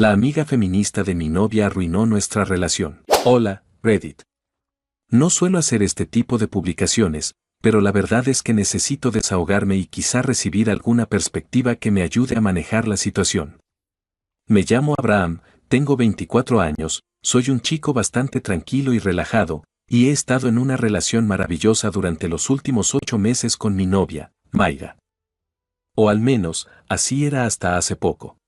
La amiga feminista de mi novia arruinó nuestra relación. Hola, Reddit. No suelo hacer este tipo de publicaciones, pero la verdad es que necesito desahogarme y quizá recibir alguna perspectiva que me ayude a manejar la situación. Me llamo Abraham, tengo 24 años, soy un chico bastante tranquilo y relajado, y he estado en una relación maravillosa durante los últimos 8 meses con mi novia, Mayra. O al menos, así era hasta hace poco.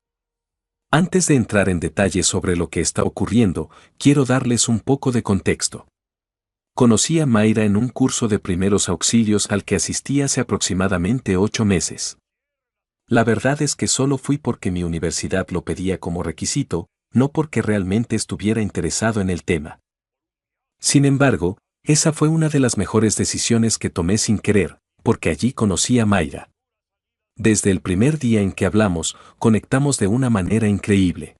Antes de entrar en detalles sobre lo que está ocurriendo, quiero darles un poco de contexto. Conocí a Mayra en un curso de primeros auxilios al que asistí hace aproximadamente 8 meses. La verdad es que solo fui porque mi universidad lo pedía como requisito, no porque realmente estuviera interesado en el tema. Sin embargo, esa fue una de las mejores decisiones que tomé sin querer, porque allí conocí a Mayra. Desde el primer día en que hablamos, conectamos de una manera increíble.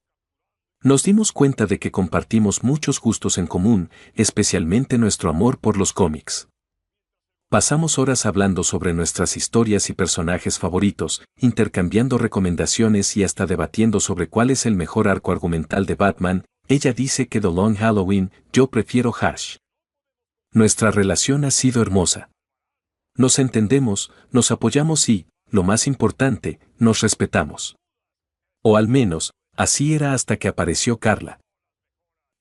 Nos dimos cuenta de que compartimos muchos gustos en común, especialmente nuestro amor por los cómics. Pasamos horas hablando sobre nuestras historias y personajes favoritos, intercambiando recomendaciones y hasta debatiendo sobre cuál es el mejor arco argumental de Batman. Ella dice que The Long Halloween, yo prefiero Hush. Nuestra relación ha sido hermosa. Nos entendemos, nos apoyamos y, lo más importante, nos respetamos. O al menos, así era hasta que apareció Carla.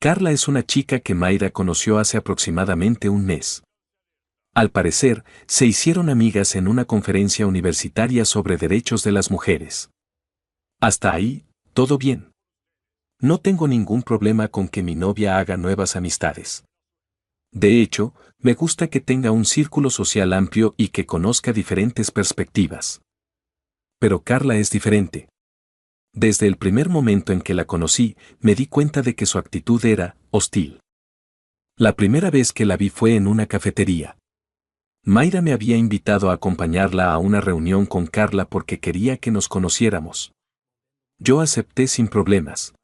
Carla es una chica que Mayra conoció hace aproximadamente un mes. Al parecer, se hicieron amigas en una conferencia universitaria sobre derechos de las mujeres. Hasta ahí, todo bien. No tengo ningún problema con que mi novia haga nuevas amistades. De hecho, me gusta que tenga un círculo social amplio y que conozca diferentes perspectivas. Pero Carla es diferente. Desde el primer momento en que la conocí, me di cuenta de que su actitud era hostil. La primera vez que la vi fue en una cafetería. Mayra me había invitado a acompañarla a una reunión con Carla porque quería que nos conociéramos. Yo acepté sin problemas.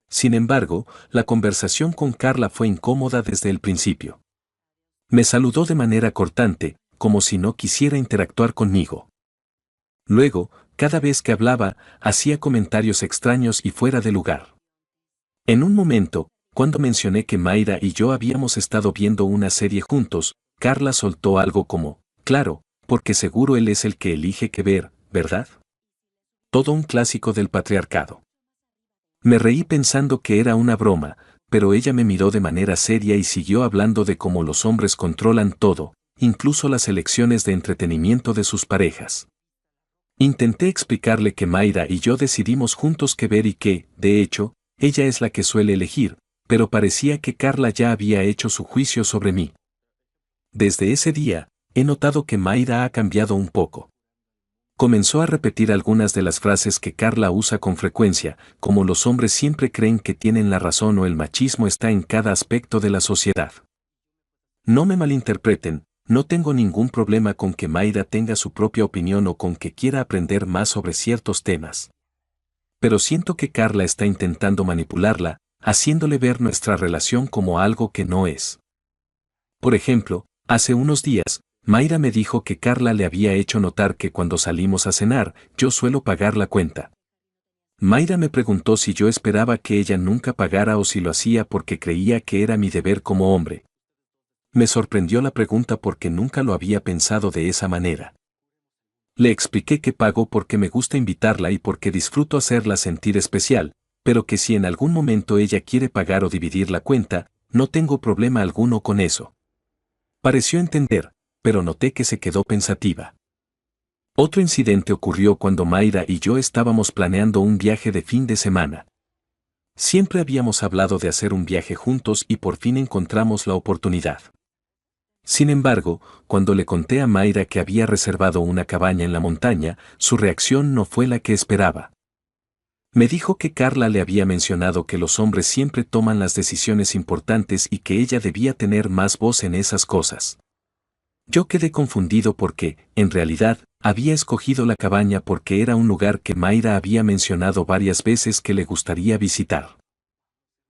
Sin embargo, la conversación con Carla fue incómoda desde el principio. Me saludó de manera cortante, como si no quisiera interactuar conmigo. Luego, cada vez que hablaba, hacía comentarios extraños y fuera de lugar. En un momento, cuando mencioné que Mayra y yo habíamos estado viendo una serie juntos, Carla soltó algo como, claro, porque seguro él es el que elige qué ver, ¿verdad? Todo un clásico del patriarcado. Me reí pensando que era una broma, pero ella me miró de manera seria y siguió hablando de cómo los hombres controlan todo, incluso las elecciones de entretenimiento de sus parejas. Intenté explicarle que Mayra y yo decidimos juntos qué ver y que, de hecho, ella es la que suele elegir, pero parecía que Carla ya había hecho su juicio sobre mí. Desde ese día, he notado que Mayra ha cambiado un poco. Comenzó a repetir algunas de las frases que Carla usa con frecuencia, como los hombres siempre creen que tienen la razón o el machismo está en cada aspecto de la sociedad. No me malinterpreten, no tengo ningún problema con que Mayra tenga su propia opinión o con que quiera aprender más sobre ciertos temas. Pero siento que Carla está intentando manipularla, haciéndole ver nuestra relación como algo que no es. Por ejemplo, hace unos días, Mayra me dijo que Carla le había hecho notar que cuando salimos a cenar, yo suelo pagar la cuenta. Mayra me preguntó si yo esperaba que ella nunca pagara o si lo hacía porque creía que era mi deber como hombre. Me sorprendió la pregunta porque nunca lo había pensado de esa manera. Le expliqué que pago porque me gusta invitarla y porque disfruto hacerla sentir especial, pero que si en algún momento ella quiere pagar o dividir la cuenta, no tengo problema alguno con eso. Pareció entender, pero noté que se quedó pensativa. Otro incidente ocurrió cuando Mayra y yo estábamos planeando un viaje de fin de semana. Siempre habíamos hablado de hacer un viaje juntos y por fin encontramos la oportunidad. Sin embargo, cuando le conté a Mayra que había reservado una cabaña en la montaña, su reacción no fue la que esperaba. Me dijo que Carla le había mencionado que los hombres siempre toman las decisiones importantes y que ella debía tener más voz en esas cosas. Yo quedé confundido porque, en realidad, había escogido la cabaña porque era un lugar que Mayra había mencionado varias veces que le gustaría visitar.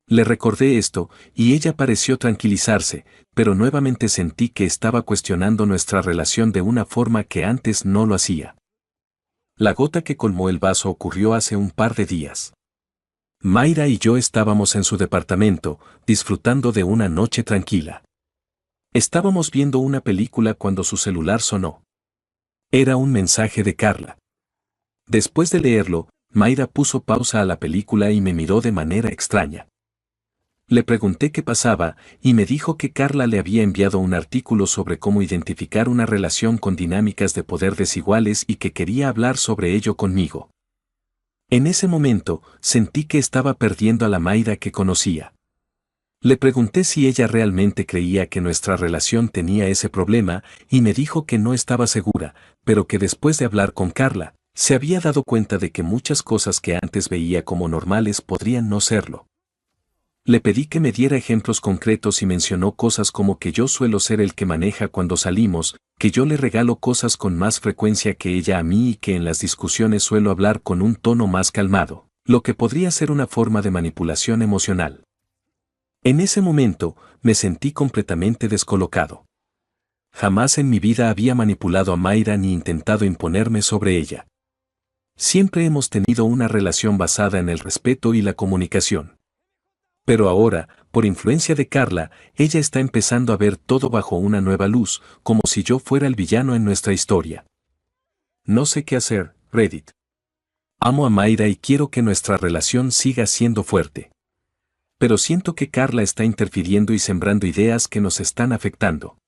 Le recordé esto, y ella pareció tranquilizarse, pero nuevamente sentí que estaba cuestionando nuestra relación de una forma que antes no lo hacía. La gota que colmó el vaso ocurrió hace un par de días. Mayra y yo estábamos en su departamento, disfrutando de una noche tranquila. Estábamos viendo una película cuando su celular sonó. Era un mensaje de Carla. Después de leerlo, Mayra puso pausa a la película y me miró de manera extraña. Le pregunté qué pasaba, y me dijo que Carla le había enviado un artículo sobre cómo identificar una relación con dinámicas de poder desiguales y que quería hablar sobre ello conmigo. En ese momento, sentí que estaba perdiendo a la Mayra que conocía. Le pregunté si ella realmente creía que nuestra relación tenía ese problema, y me dijo que no estaba segura, pero que después de hablar con Carla, se había dado cuenta de que muchas cosas que antes veía como normales podrían no serlo. Le pedí que me diera ejemplos concretos y mencionó cosas como que yo suelo ser el que maneja cuando salimos, que yo le regalo cosas con más frecuencia que ella a mí y que en las discusiones suelo hablar con un tono más calmado, lo que podría ser una forma de manipulación emocional. En ese momento, me sentí completamente descolocado. Jamás en mi vida había manipulado a Mayra ni intentado imponerme sobre ella. Siempre hemos tenido una relación basada en el respeto y la comunicación. Pero ahora, por influencia de Carla, ella está empezando a ver todo bajo una nueva luz, como si yo fuera el villano en nuestra historia. No sé qué hacer, Reddit. Amo a Mayra y quiero que nuestra relación siga siendo fuerte. Pero siento que Carla está interfiriendo y sembrando ideas que nos están afectando.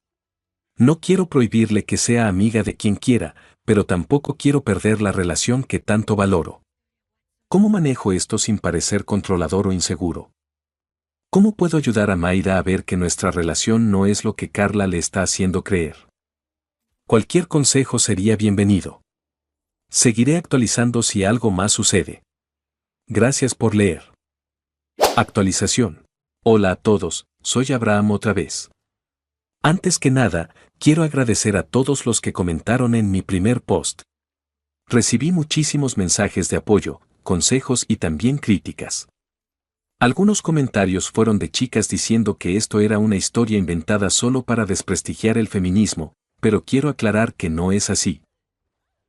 No quiero prohibirle que sea amiga de quien quiera, pero tampoco quiero perder la relación que tanto valoro. ¿Cómo manejo esto sin parecer controlador o inseguro? ¿Cómo puedo ayudar a Mayra a ver que nuestra relación no es lo que Carla le está haciendo creer? Cualquier consejo sería bienvenido. Seguiré actualizando si algo más sucede. Gracias por leer. Actualización. Hola a todos, soy Abraham otra vez. Antes que nada, quiero agradecer a todos los que comentaron en mi primer post. Recibí muchísimos mensajes de apoyo, consejos y también críticas. Algunos comentarios fueron de chicas diciendo que esto era una historia inventada solo para desprestigiar el feminismo, pero quiero aclarar que no es así.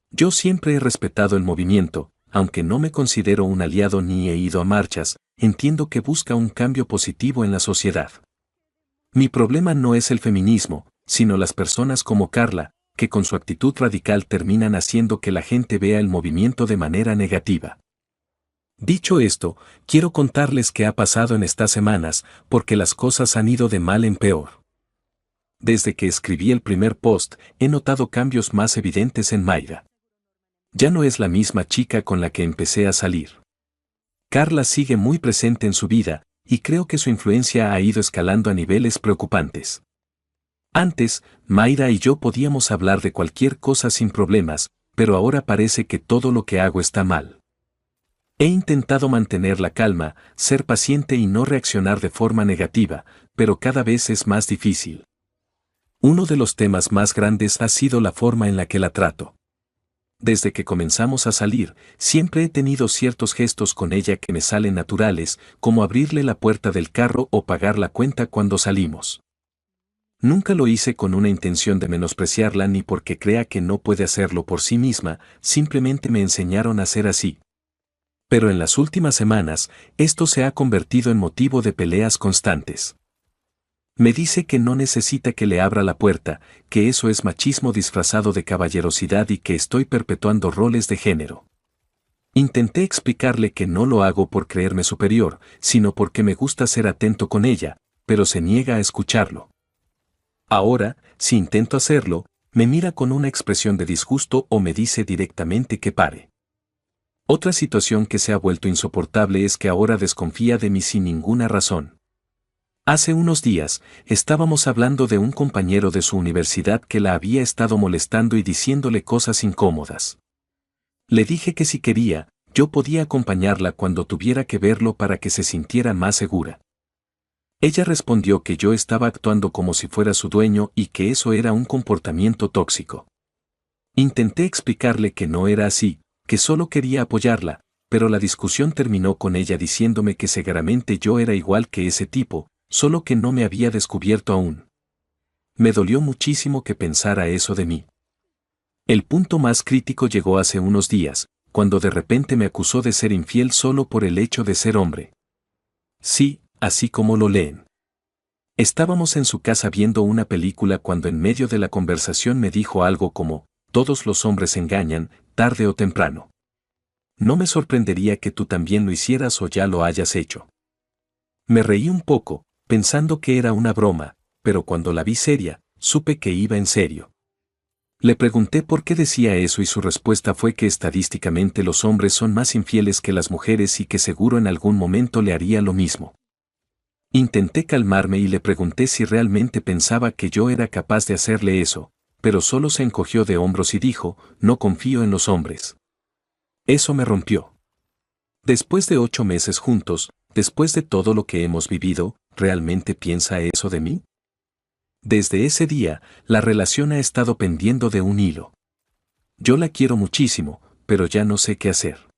Yo siempre he respetado el movimiento, aunque no me considero un aliado ni he ido a marchas, entiendo que busca un cambio positivo en la sociedad. Mi problema no es el feminismo, sino las personas como Carla, que con su actitud radical terminan haciendo que la gente vea el movimiento de manera negativa. Dicho esto, quiero contarles qué ha pasado en estas semanas, porque las cosas han ido de mal en peor. Desde que escribí el primer post, he notado cambios más evidentes en Mayra. Ya no es la misma chica con la que empecé a salir. Carla sigue muy presente en su vida, y creo que su influencia ha ido escalando a niveles preocupantes. Antes, Mayra y yo podíamos hablar de cualquier cosa sin problemas, pero ahora parece que todo lo que hago está mal. He intentado mantener la calma, ser paciente y no reaccionar de forma negativa, pero cada vez es más difícil. Uno de los temas más grandes ha sido la forma en la que la trato. Desde que comenzamos a salir, siempre he tenido ciertos gestos con ella que me salen naturales, como abrirle la puerta del carro o pagar la cuenta cuando salimos. Nunca lo hice con una intención de menospreciarla ni porque crea que no puede hacerlo por sí misma, simplemente me enseñaron a ser así. Pero en las últimas semanas, esto se ha convertido en motivo de peleas constantes. Me dice que no necesita que le abra la puerta, que eso es machismo disfrazado de caballerosidad y que estoy perpetuando roles de género. Intenté explicarle que no lo hago por creerme superior, sino porque me gusta ser atento con ella, pero se niega a escucharlo. Ahora, si intento hacerlo, me mira con una expresión de disgusto o me dice directamente que pare. Otra situación que se ha vuelto insoportable es que ahora desconfía de mí sin ninguna razón. Hace unos días, estábamos hablando de un compañero de su universidad que la había estado molestando y diciéndole cosas incómodas. Le dije que si quería, yo podía acompañarla cuando tuviera que verlo para que se sintiera más segura. Ella respondió que yo estaba actuando como si fuera su dueño y que eso era un comportamiento tóxico. Intenté explicarle que no era así, que solo quería apoyarla, pero la discusión terminó con ella diciéndome que seguramente yo era igual que ese tipo, solo que no me había descubierto aún. Me dolió muchísimo que pensara eso de mí. El punto más crítico llegó hace unos días, cuando de repente me acusó de ser infiel solo por el hecho de ser hombre. Sí, así como lo leen. Estábamos en su casa viendo una película cuando en medio de la conversación me dijo algo como, todos los hombres engañan, tarde o temprano. No me sorprendería que tú también lo hicieras o ya lo hayas hecho. Me reí un poco, pensando que era una broma, pero cuando la vi seria, supe que iba en serio. Le pregunté por qué decía eso y su respuesta fue que estadísticamente los hombres son más infieles que las mujeres y que seguro en algún momento le haría lo mismo. Intenté calmarme y le pregunté si realmente pensaba que yo era capaz de hacerle eso, pero solo se encogió de hombros y dijo, no confío en los hombres. Eso me rompió. Después de 8 meses juntos, después de todo lo que hemos vivido, ¿realmente piensa eso de mí? Desde ese día, la relación ha estado pendiendo de un hilo. Yo la quiero muchísimo, pero ya no sé qué hacer.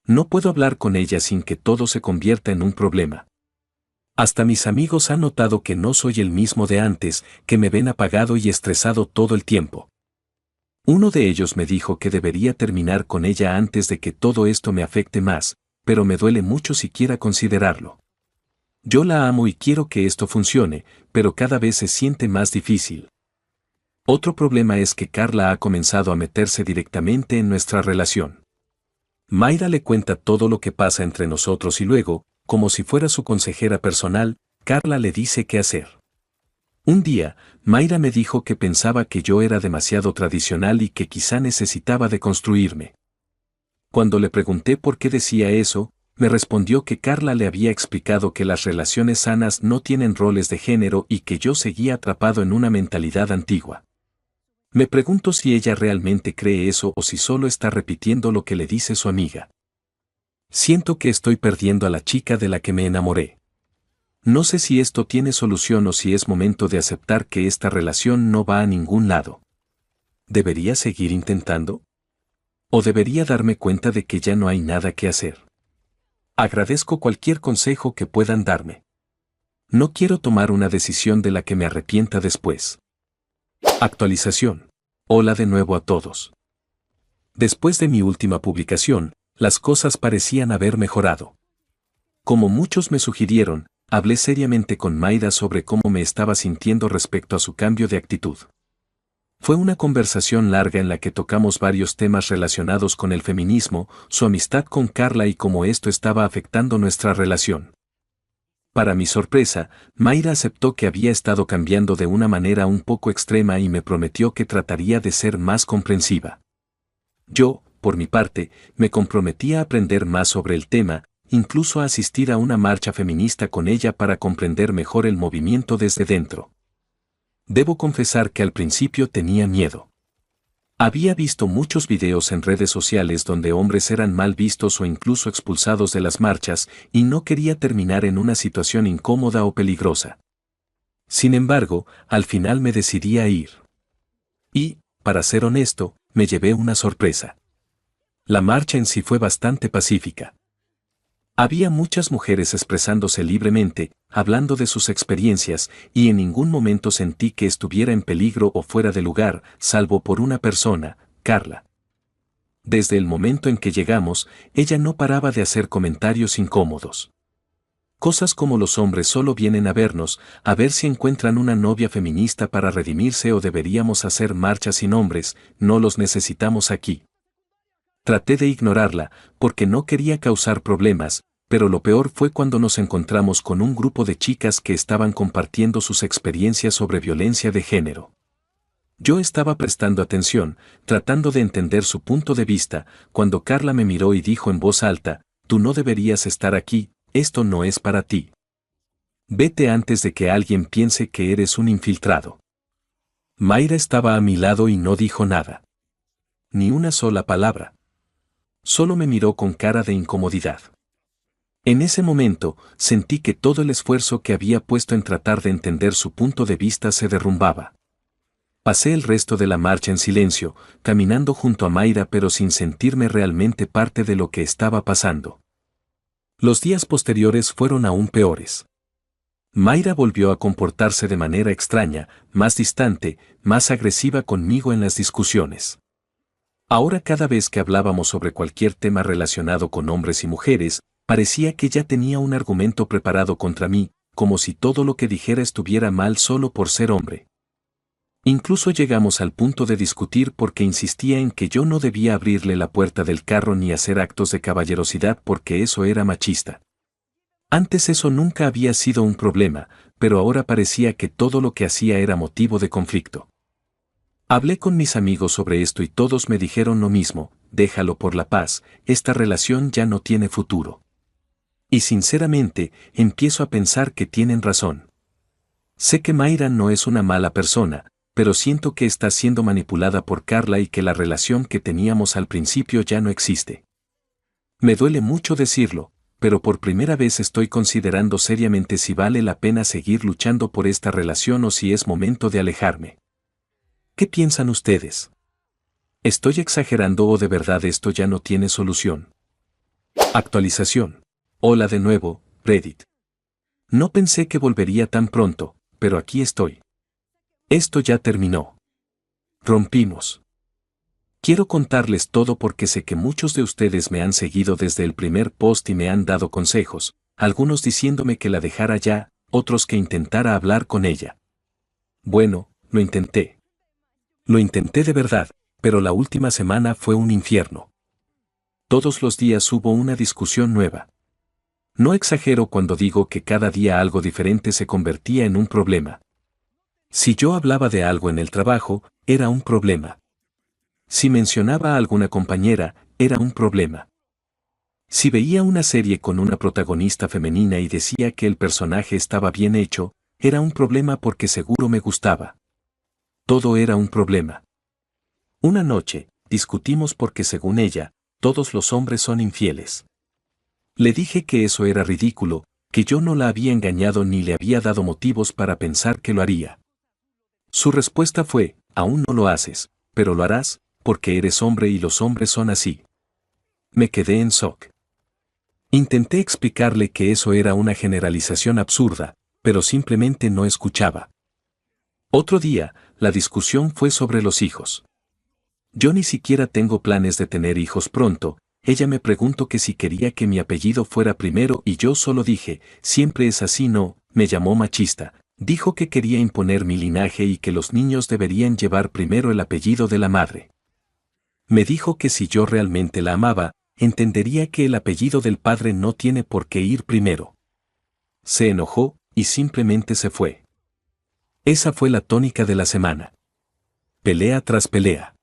No puedo hablar con ella sin que todo se convierta en un problema. Hasta mis amigos han notado que no soy el mismo de antes, que me ven apagado y estresado todo el tiempo. Uno de ellos me dijo que debería terminar con ella antes de que todo esto me afecte más, pero me duele mucho siquiera considerarlo. Yo la amo y quiero que esto funcione, pero cada vez se siente más difícil. Otro problema es que Carla ha comenzado a meterse directamente en nuestra relación. Mayra le cuenta todo lo que pasa entre nosotros y luego, como si fuera su consejera personal, Carla le dice qué hacer. Un día, Mayra me dijo que pensaba que yo era demasiado tradicional y que quizá necesitaba deconstruirme. Cuando le pregunté por qué decía eso, me respondió que Carla le había explicado que las relaciones sanas no tienen roles de género y que yo seguía atrapado en una mentalidad antigua. Me pregunto si ella realmente cree eso o si solo está repitiendo lo que le dice su amiga. Siento que estoy perdiendo a la chica de la que me enamoré. No sé si esto tiene solución o si es momento de aceptar que esta relación no va a ningún lado. ¿Debería seguir intentando? ¿O debería darme cuenta de que ya no hay nada que hacer? Agradezco cualquier consejo que puedan darme. No quiero tomar una decisión de la que me arrepienta después. Actualización. Hola de nuevo a todos. Después de mi última publicación, las cosas parecían haber mejorado. Como muchos me sugirieron, hablé seriamente con Mayra sobre cómo me estaba sintiendo respecto a su cambio de actitud. Fue una conversación larga en la que tocamos varios temas relacionados con el feminismo, su amistad con Carla y cómo esto estaba afectando nuestra relación. Para mi sorpresa, Mayra aceptó que había estado cambiando de una manera un poco extrema y me prometió que trataría de ser más comprensiva. Yo, por mi parte, me comprometí a aprender más sobre el tema, incluso a asistir a una marcha feminista con ella para comprender mejor el movimiento desde dentro. Debo confesar que al principio tenía miedo. Había visto muchos videos en redes sociales donde hombres eran mal vistos o incluso expulsados de las marchas y no quería terminar en una situación incómoda o peligrosa. Sin embargo, al final me decidí a ir. Y, para ser honesto, me llevé una sorpresa. La marcha en sí fue bastante pacífica. Había muchas mujeres expresándose libremente, hablando de sus experiencias, y en ningún momento sentí que estuviera en peligro o fuera de lugar, salvo por una persona, Carla. Desde el momento en que llegamos, ella no paraba de hacer comentarios incómodos. Cosas como los hombres solo vienen a vernos, a ver si encuentran una novia feminista para redimirse o deberíamos hacer marchas sin hombres, no los necesitamos aquí. Traté de ignorarla, porque no quería causar problemas, pero lo peor fue cuando nos encontramos con un grupo de chicas que estaban compartiendo sus experiencias sobre violencia de género. Yo estaba prestando atención, tratando de entender su punto de vista, cuando Carla me miró y dijo en voz alta, «Tú no deberías estar aquí, esto no es para ti. Vete antes de que alguien piense que eres un infiltrado». Mayra estaba a mi lado y no dijo nada. Ni una sola palabra. Solo me miró con cara de incomodidad. En ese momento, sentí que todo el esfuerzo que había puesto en tratar de entender su punto de vista se derrumbaba. Pasé el resto de la marcha en silencio, caminando junto a Mayra pero sin sentirme realmente parte de lo que estaba pasando. Los días posteriores fueron aún peores. Mayra volvió a comportarse de manera extraña, más distante, más agresiva conmigo en las discusiones. Ahora cada vez que hablábamos sobre cualquier tema relacionado con hombres y mujeres, parecía que ya tenía un argumento preparado contra mí, como si todo lo que dijera estuviera mal solo por ser hombre. Incluso llegamos al punto de discutir porque insistía en que yo no debía abrirle la puerta del carro ni hacer actos de caballerosidad porque eso era machista. Antes eso nunca había sido un problema, pero ahora parecía que todo lo que hacía era motivo de conflicto. Hablé con mis amigos sobre esto y todos me dijeron lo mismo: déjalo por la paz, esta relación ya no tiene futuro. Y sinceramente, empiezo a pensar que tienen razón. Sé que Mayra no es una mala persona, pero siento que está siendo manipulada por Carla y que la relación que teníamos al principio ya no existe. Me duele mucho decirlo, pero por primera vez estoy considerando seriamente si vale la pena seguir luchando por esta relación o si es momento de alejarme. ¿Qué piensan ustedes? ¿Estoy exagerando o de verdad esto ya no tiene solución? Actualización. Hola de nuevo, Reddit. No pensé que volvería tan pronto, pero aquí estoy. Esto ya terminó. Rompimos. Quiero contarles todo porque sé que muchos de ustedes me han seguido desde el primer post y me han dado consejos, algunos diciéndome que la dejara ya, otros que intentara hablar con ella. Bueno, lo intenté. Lo intenté de verdad, pero la última semana fue un infierno. Todos los días hubo una discusión nueva. No exagero cuando digo que cada día algo diferente se convertía en un problema. Si yo hablaba de algo en el trabajo, era un problema. Si mencionaba a alguna compañera, era un problema. Si veía una serie con una protagonista femenina y decía que el personaje estaba bien hecho, era un problema porque seguro me gustaba. Todo era un problema. Una noche, discutimos porque según ella, todos los hombres son infieles. Le dije que eso era ridículo, que yo no la había engañado ni le había dado motivos para pensar que lo haría. Su respuesta fue: aún no lo haces, pero lo harás, porque eres hombre y los hombres son así. Me quedé en shock. Intenté explicarle que eso era una generalización absurda, pero simplemente no escuchaba. Otro día, la discusión fue sobre los hijos. Yo ni siquiera tengo planes de tener hijos pronto. Ella me preguntó que si quería que mi apellido fuera primero y yo solo dije: siempre es así. No, me llamó machista. Dijo que quería imponer mi linaje y que los niños deberían llevar primero el apellido de la madre. Me dijo que si yo realmente la amaba, entendería que el apellido del padre no tiene por qué ir primero. Se enojó y simplemente se fue. Esa fue la tónica de la semana. Pelea tras pelea.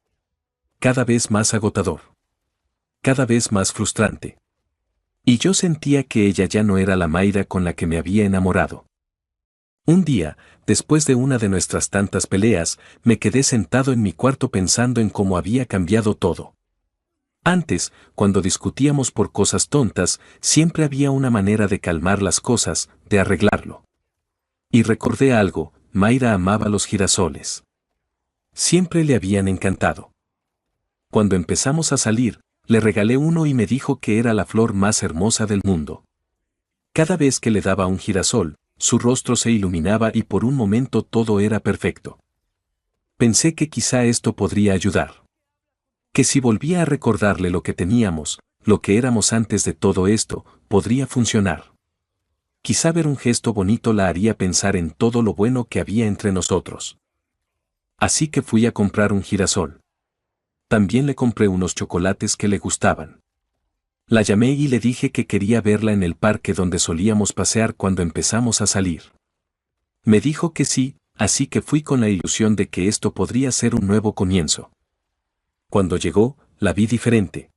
Cada vez más agotador. Cada vez más frustrante. Y yo sentía que ella ya no era la Mayra con la que me había enamorado. Un día, después de una de nuestras tantas peleas, me quedé sentado en mi cuarto pensando en cómo había cambiado todo. Antes, cuando discutíamos por cosas tontas, siempre había una manera de calmar las cosas, de arreglarlo. Y recordé algo: Mayra amaba los girasoles. Siempre le habían encantado. Cuando empezamos a salir, le regalé uno y me dijo que era la flor más hermosa del mundo. Cada vez que le daba un girasol, su rostro se iluminaba y por un momento todo era perfecto. Pensé que quizá esto podría ayudar. Que si volvía a recordarle lo que teníamos, lo que éramos antes de todo esto, podría funcionar. Quizá ver un gesto bonito la haría pensar en todo lo bueno que había entre nosotros. Así que fui a comprar un girasol. También le compré unos chocolates que le gustaban. La llamé y le dije que quería verla en el parque donde solíamos pasear cuando empezamos a salir. Me dijo que sí, así que fui con la ilusión de que esto podría ser un nuevo comienzo. Cuando llegó, la vi diferente.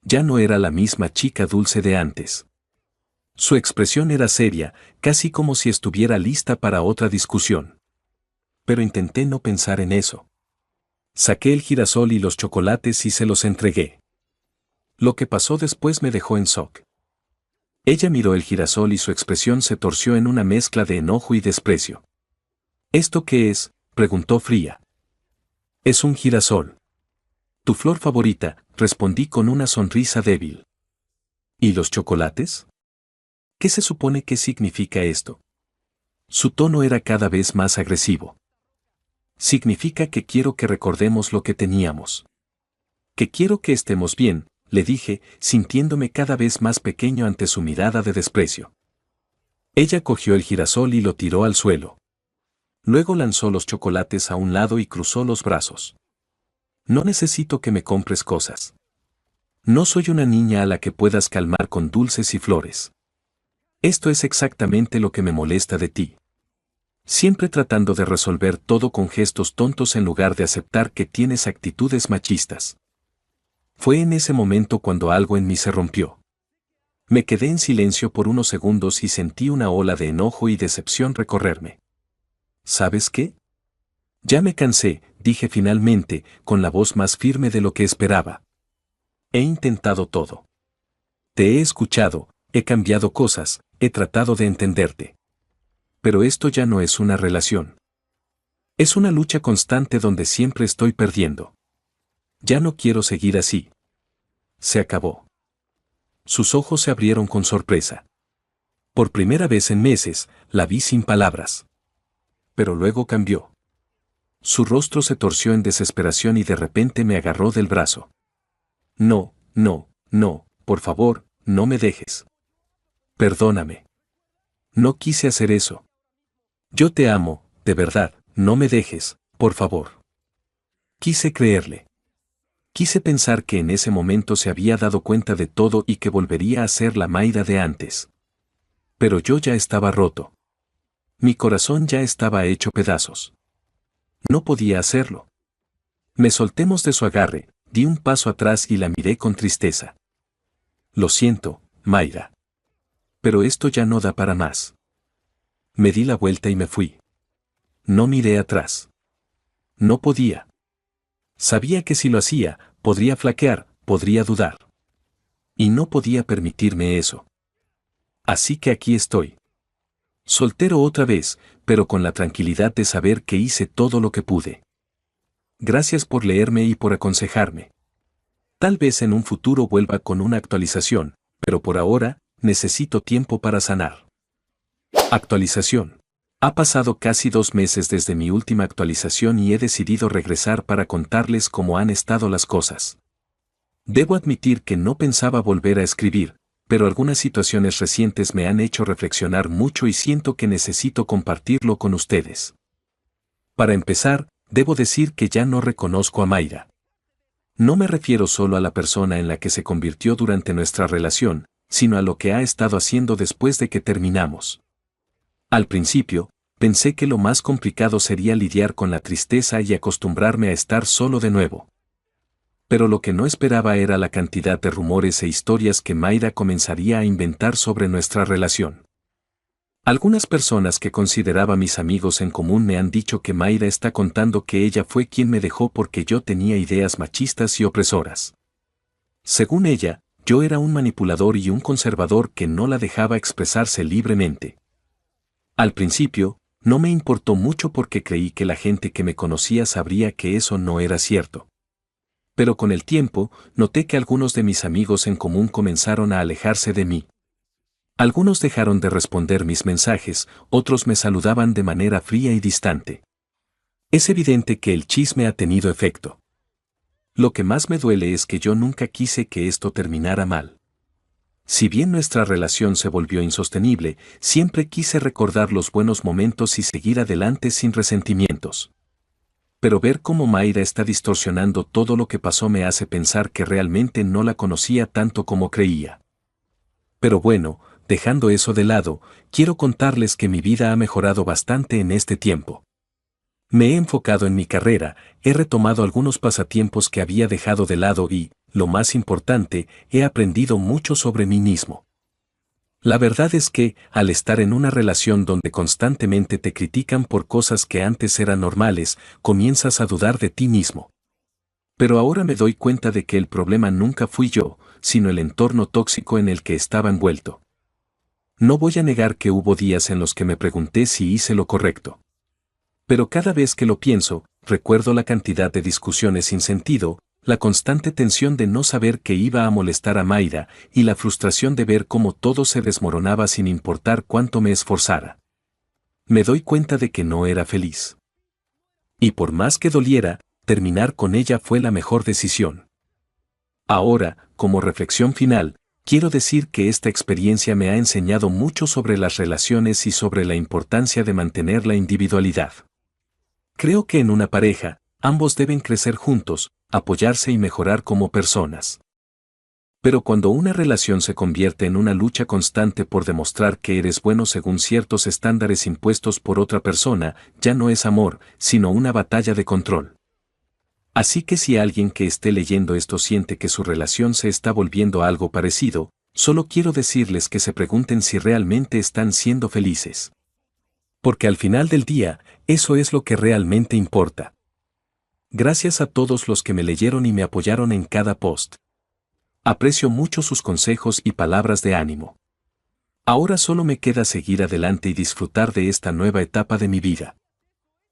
Ya no era la misma chica dulce de antes. Su expresión era seria, casi como si estuviera lista para otra discusión. Pero intenté no pensar en eso. Saqué el girasol y los chocolates y se los entregué. Lo que pasó después me dejó en shock. Ella miró el girasol y su expresión se torció en una mezcla de enojo y desprecio. ¿Esto qué es?, preguntó fría. Es un girasol. Tu flor favorita, respondí con una sonrisa débil. ¿Y los chocolates? ¿Qué se supone que significa esto? Su tono era cada vez más agresivo. Significa que quiero que recordemos lo que teníamos. Que quiero que estemos bien, le dije, sintiéndome cada vez más pequeño ante su mirada de desprecio. Ella cogió el girasol y lo tiró al suelo. Luego lanzó los chocolates a un lado y cruzó los brazos. No necesito que me compres cosas. No soy una niña a la que puedas calmar con dulces y flores. Esto es exactamente lo que me molesta de ti. Siempre tratando de resolver todo con gestos tontos en lugar de aceptar que tienes actitudes machistas. Fue en ese momento cuando algo en mí se rompió. Me quedé en silencio por unos segundos y sentí una ola de enojo y decepción recorrerme. ¿Sabes qué? Ya me cansé, dije finalmente, con la voz más firme de lo que esperaba. He intentado todo. Te he escuchado, he cambiado cosas, he tratado de entenderte. Pero esto ya no es una relación. Es una lucha constante donde siempre estoy perdiendo. Ya no quiero seguir así. Se acabó. Sus ojos se abrieron con sorpresa. Por primera vez en meses, la vi sin palabras. Pero luego cambió. Su rostro se torció en desesperación y de repente me agarró del brazo. No, no, no, por favor, no me dejes. Perdóname. No quise hacer eso. Yo te amo, de verdad, no me dejes, por favor. Quise creerle. Quise pensar que en ese momento se había dado cuenta de todo y que volvería a ser la Mayra de antes. Pero yo ya estaba roto. Mi corazón ya estaba hecho pedazos. No podía hacerlo. Me soltemos de su agarre, di un paso atrás y la miré con tristeza. Lo siento, Mayra. Pero esto ya no da para más. Me di la vuelta y me fui. No miré atrás. No podía. Sabía que si lo hacía, podría flaquear, podría dudar. Y no podía permitirme eso. Así que aquí estoy. Soltero otra vez, pero con la tranquilidad de saber que hice todo lo que pude. Gracias por leerme y por aconsejarme. Tal vez en un futuro vuelva con una actualización, pero por ahora, necesito tiempo para sanar. Actualización. Ha pasado casi 2 meses desde mi última actualización y he decidido regresar para contarles cómo han estado las cosas. Debo admitir que no pensaba volver a escribir, pero algunas situaciones recientes me han hecho reflexionar mucho y siento que necesito compartirlo con ustedes. Para empezar, debo decir que ya no reconozco a Mayra. No me refiero solo a la persona en la que se convirtió durante nuestra relación, sino a lo que ha estado haciendo después de que terminamos. Al principio, pensé que lo más complicado sería lidiar con la tristeza y acostumbrarme a estar solo de nuevo. Pero lo que no esperaba era la cantidad de rumores e historias que Mayra comenzaría a inventar sobre nuestra relación. Algunas personas que consideraba mis amigos en común me han dicho que Mayra está contando que ella fue quien me dejó porque yo tenía ideas machistas y opresoras. Según ella, yo era un manipulador y un conservador que no la dejaba expresarse libremente. Al principio, no me importó mucho porque creí que la gente que me conocía sabría que eso no era cierto. Pero con el tiempo, noté que algunos de mis amigos en común comenzaron a alejarse de mí. Algunos dejaron de responder mis mensajes, otros me saludaban de manera fría y distante. Es evidente que el chisme ha tenido efecto. Lo que más me duele es que yo nunca quise que esto terminara mal. Si bien nuestra relación se volvió insostenible, siempre quise recordar los buenos momentos y seguir adelante sin resentimientos. Pero ver cómo Mayra está distorsionando todo lo que pasó me hace pensar que realmente no la conocía tanto como creía. Pero bueno, dejando eso de lado, quiero contarles que mi vida ha mejorado bastante en este tiempo. Me he enfocado en mi carrera, he retomado algunos pasatiempos que había dejado de lado y, lo más importante, he aprendido mucho sobre mí mismo. La verdad es que, al estar en una relación donde constantemente te critican por cosas que antes eran normales, comienzas a dudar de ti mismo. Pero ahora me doy cuenta de que el problema nunca fui yo, sino el entorno tóxico en el que estaba envuelto. No voy a negar que hubo días en los que me pregunté si hice lo correcto. Pero cada vez que lo pienso, recuerdo la cantidad de discusiones sin sentido, la constante tensión de no saber que iba a molestar a Mayra y la frustración de ver cómo todo se desmoronaba sin importar cuánto me esforzara. Me doy cuenta de que no era feliz. Y por más que doliera, terminar con ella fue la mejor decisión. Ahora, como reflexión final, quiero decir que esta experiencia me ha enseñado mucho sobre las relaciones y sobre la importancia de mantener la individualidad. Creo que en una pareja, ambos deben crecer juntos, apoyarse y mejorar como personas. Pero cuando una relación se convierte en una lucha constante por demostrar que eres bueno según ciertos estándares impuestos por otra persona, ya no es amor, sino una batalla de control. Así que si alguien que esté leyendo esto siente que su relación se está volviendo algo parecido, solo quiero decirles que se pregunten si realmente están siendo felices. Porque al final del día, eso es lo que realmente importa. Gracias a todos los que me leyeron y me apoyaron en cada post. Aprecio mucho sus consejos y palabras de ánimo. Ahora solo me queda seguir adelante y disfrutar de esta nueva etapa de mi vida.